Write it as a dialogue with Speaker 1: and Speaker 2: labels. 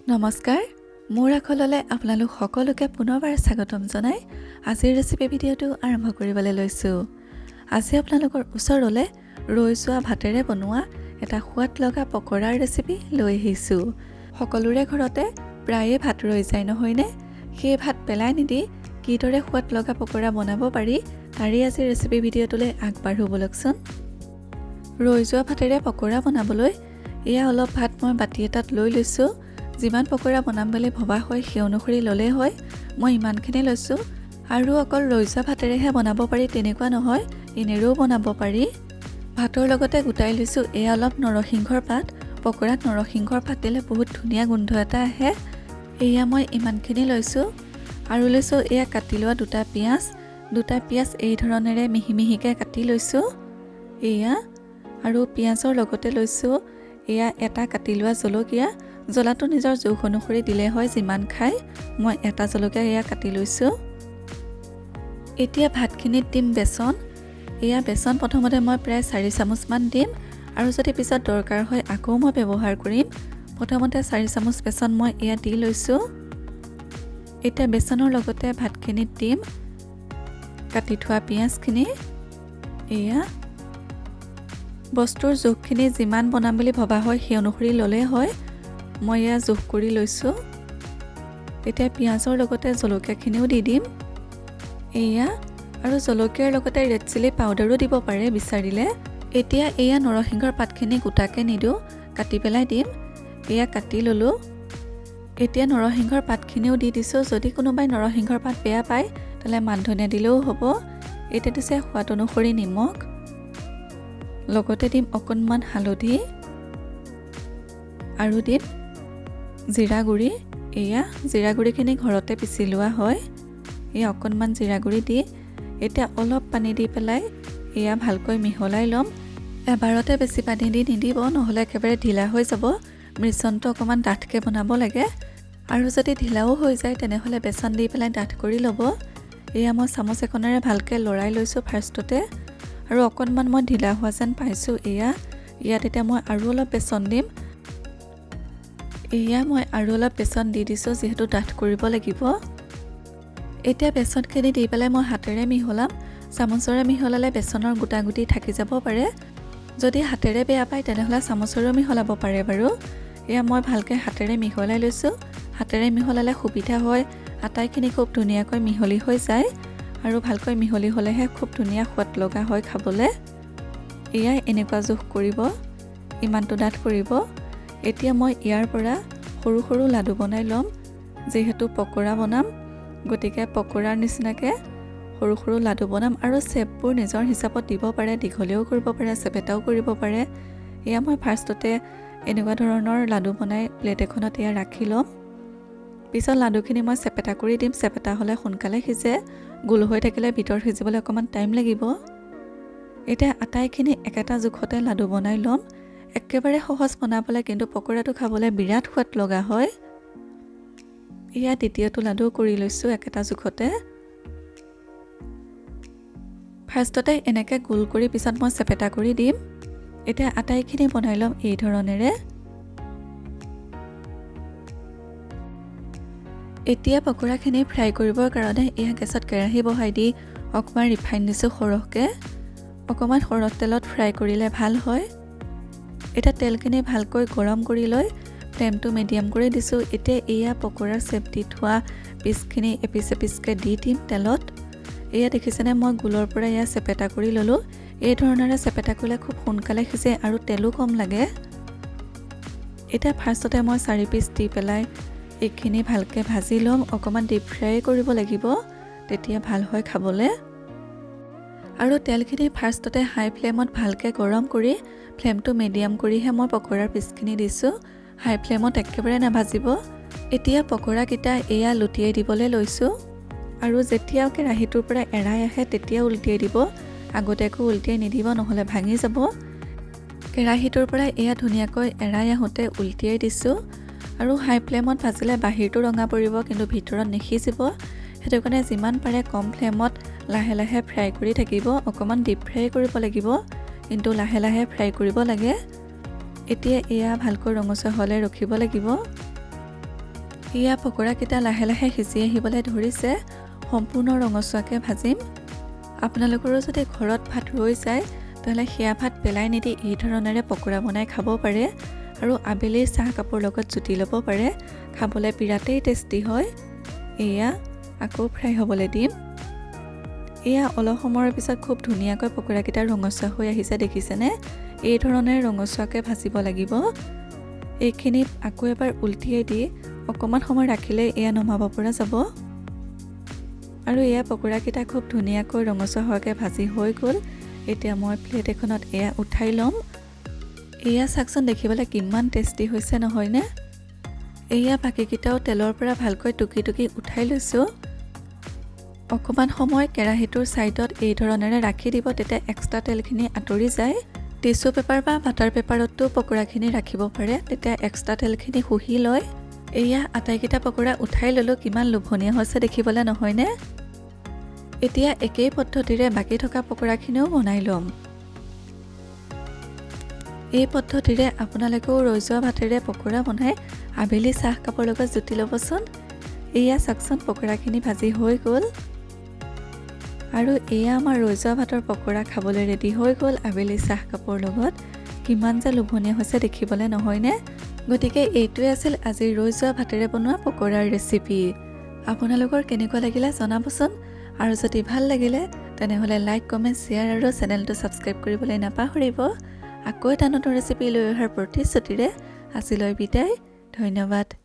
Speaker 1: নমস্কাৰ মোৰ আখললে আপোনালোক সকলোকে পুনৰবাৰ স্বাগতম জনাই আজিৰ ৰেচিপি ভিডিঅ'টো আৰম্ভ কৰিবলৈ লৈছো। আজি আপোনালোকৰ ওচৰলৈ ৰৈ যোৱা ভাতেৰে বনোৱা এটা সোৱাদ লগা পকৰাৰ ৰেচিপি লৈ আহিছো। সকলোৰে ঘৰতে প্ৰায়ে ভাত ৰৈ যায় নহয়নে? সেই ভাত পেলাই নিদি কিদৰে সোৱাদ লগা পকৰা বনাব পাৰি তাৰে আজি ৰেচিপি ভিডিঅ'টোলৈ আগবাঢ়ো বলকচোন। ৰৈ যোৱা ভাতেৰে পকৰা বনাবলৈ এয়া অলপ ভাত মই বাটি এটাত লৈ লৈছো। যিমান পকৰা বনাম বুলি ভবা হয় সেই অনুসৰি ললে হয়, মই ইমানখিনি লৈছো। আৰু অকল ৰৈ যোৱা ভাতেৰেহে বনাব পাৰি তেনেকুৱা নহয়, এনেৰেও বনাব পাৰি। ভাতৰ লগতে গোটাই লৈছো এয়া অলপ নৰসিংহৰ পাত। পকৰাত নৰসিংহৰ পাত দিলে বহুত ধুনীয়া গোন্ধ এটা আহে। এয়া মই ইমানখিনি লৈছো। আৰু লৈছো এয়া কাটি লোৱা দুটা পিঁয়াজ এই ধৰণেৰে মিহি মিহিকৈ কাটি লৈছো। এয়া আৰু পিঁয়াজৰ লগতে লৈছো এয়া এটা কাটি লোৱা জলকীয়া। জ্বলাটো নিজৰ জোখ অনুসৰি দিলে হয়, যিমান খাই মই এটা জলকীয়া এয়া কাটি লৈছো। এতিয়া ভাতখিনিত দিম বেচন। এয়া বেচন প্ৰথমতে মই প্ৰায় 4 চামুচ মান দিম, আৰু যদি পিছত দৰকাৰ হয় আকৌ মই ব্যৱহাৰ কৰিম। প্ৰথমতে 4 চামুচ বেচন মই এয়া দি লৈছো। এতিয়া বেচনৰ লগতে ভাতখিনিত দিম কাটি থোৱা পিঁয়াজখিনি। এয়া বস্তুৰ জোখখিনি যিমান বনাম বুলি ভবা হয় সেই অনুসৰি ল'লে হয়, মই এয়া জোখ কৰি লৈছো। এতিয়া পিঁয়াজৰ লগতে জলকীয়াখিনিও দি দিম। এয়া আৰু জলকীয়াৰ লগতে ৰেড চিলি পাউডাৰো দিব পাৰে বিচাৰিলে। এতিয়া এয়া নৰসিংহৰ পাতখিনি গোটাকে নিদিওঁ, কাটি পেলাই দিম। এয়া কাটি ললো। এতিয়া নৰসিংহৰ পাতখিনিও দি দিছো। যদি কোনোবাই নৰসিংহৰ পাত বেয়া পায় তাহলে মান ধনিয়া দিলেও হ'ব। এতিয়া দিছে সোৱাদ অনুসৰি নিমখ, লগতে দিম অকণমান হালধি আৰু দিম জিৰা গুড়ি। এয়া জিৰা গুড়িখিনি ঘৰতে পিচি লোৱা হয়। এয়া অকণমান জিৰা গুড়ি দি এতিয়া অলপ পানী দি পেলাই এয়া ভালকৈ মিহলাই ল'ম। এবাৰতে বেছি পানী দি নিদিব, নহ'লে একেবাৰে ঢিলা হৈ যাব। মিশ্ৰণটো অকণমান ডাঠকৈ বনাব লাগে, আৰু যদি ঢিলাও হৈ যায় তেনেহ'লে বেচন দি পেলাই ডাঠ কৰি ল'ব। এয়া মই চামুচ এখনেৰে ভালকৈ লৰাই লৈছোঁ ফাৰ্ষ্টতে, আৰু অকণমান মই ঢিলা হোৱা যেন পাইছোঁ। ইয়াত এতিয়া মই আৰু অলপ বেচন দিম। এয়া মই আৰু অলপ বেচন দি দিছোঁ, যিহেতু ডাঠ কৰিব লাগিব। এতিয়া বেচনখিনি দি পেলাই মই হাতেৰে মিহলাম। চামুচেৰে মিহলালে বেচনৰ গোটা গুটি থাকি যাব পাৰে। যদি হাতেৰে বেয়া পায় তেনেহ'লে চামুচেৰেও মিহলাব পাৰে বাৰু। এয়া মই ভালকৈ হাতেৰে মিহলাই লৈছোঁ। হাতেৰে মিহলালে সুবিধা হয়, আটাইখিনি খুব ধুনীয়াকৈ মিহলি হৈ যায়, আৰু ভালকৈ মিহলি হ'লেহে খুব ধুনীয়া সোৱাদ লগা হয় খাবলৈ। এয়াই এনেকুৱা জোখ কৰিব, ইমানটো ডাঠ কৰিব। এতিয়া মই ইয়াৰ পৰা সৰু সৰু লাডু বনাই ল'ম। যিহেতু পকৰা বনাম, গতিকে পকৰাৰ নিচিনাকৈ সৰু সৰু লাডু বনাম, আৰু চেপবোৰ নিজৰ হিচাপত দিব পাৰে। দীঘলেও কৰিব পাৰে, চেপেটাও কৰিব পাৰে। এয়া মই ফাৰ্ষ্টতে এনেকুৱা ধৰণৰ লাডু বনাই প্লেট এখনত এয়া ৰাখি ল'ম। পিছত লাডুখিনি মই চেপেটা কৰি দিম। চেপেটা হ'লে সোনকালে সিজে, গোল হৈ থাকিলে ভিতৰত সিজিবলৈ অকণমান টাইম লাগিব। এতিয়া আটাইখিনি একেটা জোখতে লাডু বনাই ল'ম। একেবাৰে সহজ বনাবলৈ, কিন্তু পকৰাটো খাবলৈ বিৰাট সোৱাদ লগা হয়। এয়া দ্বিতীয়টো লাডু কৰি লৈছোঁ একেটা জোখতে। ফাৰ্ষ্টতে এনেকৈ গোল কৰি পিছত মই চেপেটা কৰি দিম। এতিয়া আটাইখিনি বনাই ল'ম এই ধৰণেৰে। এতিয়া পকৰাখিনি ফ্ৰাই কৰিবৰ কাৰণে এয়া গেছত কেৰাহী বহাই দি অকণমান ৰিফাইন দিছোঁ সৰহকৈ। অকণমান সৰহ তেলত ফ্ৰাই কৰিলে ভাল হয়। এতিয়া তেলখিনি ভালকৈ গৰম কৰি লৈ ফ্লেমটো মিডিয়াম কৰি দিছোঁ। এতিয়া এয়া পকৰাৰ চেপ দি থোৱা পিচখিনি এপিচ এপিচকৈ দি দিম তেলত। এয়া দেখিছেনে, মই গোলৰ পৰা এয়া চেপেটা কৰি ল'লোঁ। এই ধৰণেৰে চেপেটা কৰিলে খুব সোনকালে সিজে আৰু তেলো কম লাগে। এতিয়া ফাৰ্ষ্টতে মই 4 পিচ দি পেলাই এইখিনি ভালকৈ ভাজি ল'ম। অকণমান ডিপ ফ্ৰাই কৰিব লাগিব, তেতিয়া ভাল হয় খাবলৈ। আৰু তেলখিনি ফাৰ্ষ্টতে হাই ফ্লেমত ভালকৈ গৰম কৰি ফ্লেমটো মিডিয়াম কৰিহে মই পকৰাৰ পিচখিনি দিছোঁ। হাই ফ্লেমত একেবাৰে নাভাজিব। এতিয়া পকৰাকেইটা এয়া লুটিয়াই দিবলৈ লৈছোঁ, আৰু যেতিয়া কেৰাহীটোৰ পৰা এৰাই আহে তেতিয়া উলটিয়াই দিব। আগতীয়াকৈ উলটিয়াই নিদিব, নহ'লে ভাঙি যাব। কেৰাহীটোৰ পৰা এয়া ধুনীয়াকৈ এৰাই আহোঁতে উলটিয়াই দিছোঁ। আৰু হাই ফ্লেমত ভাজিলে বাহিৰটো ৰঙা পৰিব, কিন্তু ভিতৰত নিসিজিব। সেইটো কাৰণে যিমান পাৰে কম ফ্লেমত লাহে লাহে ফ্ৰাই কৰি থাকিব। অকণমান ডিপ ফ্ৰাই কৰিব লাগিব, কিন্তু লাহে লাহে ফ্ৰাই কৰিব লাগে। এতিয়া এয়া ভালকৈ ৰঙচুৱা হ'লে ৰখিব লাগিব। এয়া পকোৰাকেইটা লাহে লাহে সিজি আহিবলৈ ধৰিছে। সম্পূৰ্ণ ৰঙচুৱাকৈ ভাজিম। আপোনালোকৰো যদি ঘৰত ভাত ৰৈ যায় তেতিয়াহ'লে সেয়া ভাত পেলাই নিদি এই ধৰণেৰে পকোৰা বনাই খাব পাৰে আৰু আবেলিৰ চাহ কাপৰ লগত জুতি ল'ব পাৰে। খাবলৈ বিৰাটেই টেষ্টি হয়। এয়া আকৌ ফ্ৰাই হ'বলৈ দিম। এয়া অলপ সময়ৰ পিছত খুব ধুনীয়াকৈ পকোৰাকেইটা ৰঙচুৱা হৈ আহিছে, দেখিছেনে? এই ধৰণে ৰঙচুৱাকৈ ভাজিব লাগিব। এইখিনি আকৌ এবাৰ উল্টিয়াই দি অকণমান সময় ৰাখিলে এয়া নমাব পৰা যাব। আৰু এয়া পকোৰাকেইটা খুব ধুনীয়াকৈ ৰঙচুৱা হোৱাকৈ ভাজি হৈ গ'ল। এতিয়া মই প্লেট এখনত এয়া উঠাই ল'ম। এয়া চাওকচোন, দেখিবলৈ কিমান টেষ্টি হৈছে নহয়নে? এয়া বাকীকেইটাও তেলৰ পৰা ভালকৈ টুকি টুকি উঠাই লৈছোঁ। অকণমান সময় কেৰাহীটোৰ ছাইডত এই ধৰণেৰে ৰাখি দিব, তেতিয়া এক্সট্ৰা তেলখিনি আঁতৰি যায়। টিচু পেপাৰ বা বাটাৰ পেপাৰতো পকোৰাখিনি ৰাখিব পাৰে, তেতিয়া এক্সট্ৰা তেলখিনি শুহি লয়। এয়া আটাইকেইটা পকোৰা উঠাই ল'লোঁ। কিমান লোভনীয় হৈছে দেখিবলৈ নহয়নে? এতিয়া একেই পদ্ধতিৰে বাকী থকা পকোৰাখিনিও বনাই ল'ম। এই পদ্ধতিৰে আপোনালোকেও ৰৈ যোৱা ভাতেৰে পকোৰা বনাই আবেলি চাহ কাপৰ লগত জুতি ল'বচোন। এয়া চাওকচোন, পকোৰাখিনি ভাজি হৈ গ'ল আৰু এয়া আমাৰ ৰৈ যোৱা ভাতৰ পকোৰা খাবলৈ ৰেডি হৈ গ'ল আবেলি চাহ কাপৰ লগত। কিমান যে লোভনীয় হৈছে দেখিবলৈ নহয়নে? গতিকে এইটোৱে আছিল আজি ৰৈ যোৱা ভাতেৰে বনোৱা পকোৰাৰ ৰেচিপি। আপোনালোকৰ কেনেকুৱা লাগিলে জনাবচোন। আৰু যদি ভাল লাগিলে তেনেহ'লে লাইক, কমেণ্ট, শ্বেয়াৰ আৰু চেনেলটো ছাবস্ক্ৰাইব কৰিবলৈ নাপাহৰিব। আকৌ এটা নতুন ৰেচিপি লৈ অহাৰ প্ৰতিশ্ৰুতিৰে আজিলৈ বিদায়। ধন্যবাদ।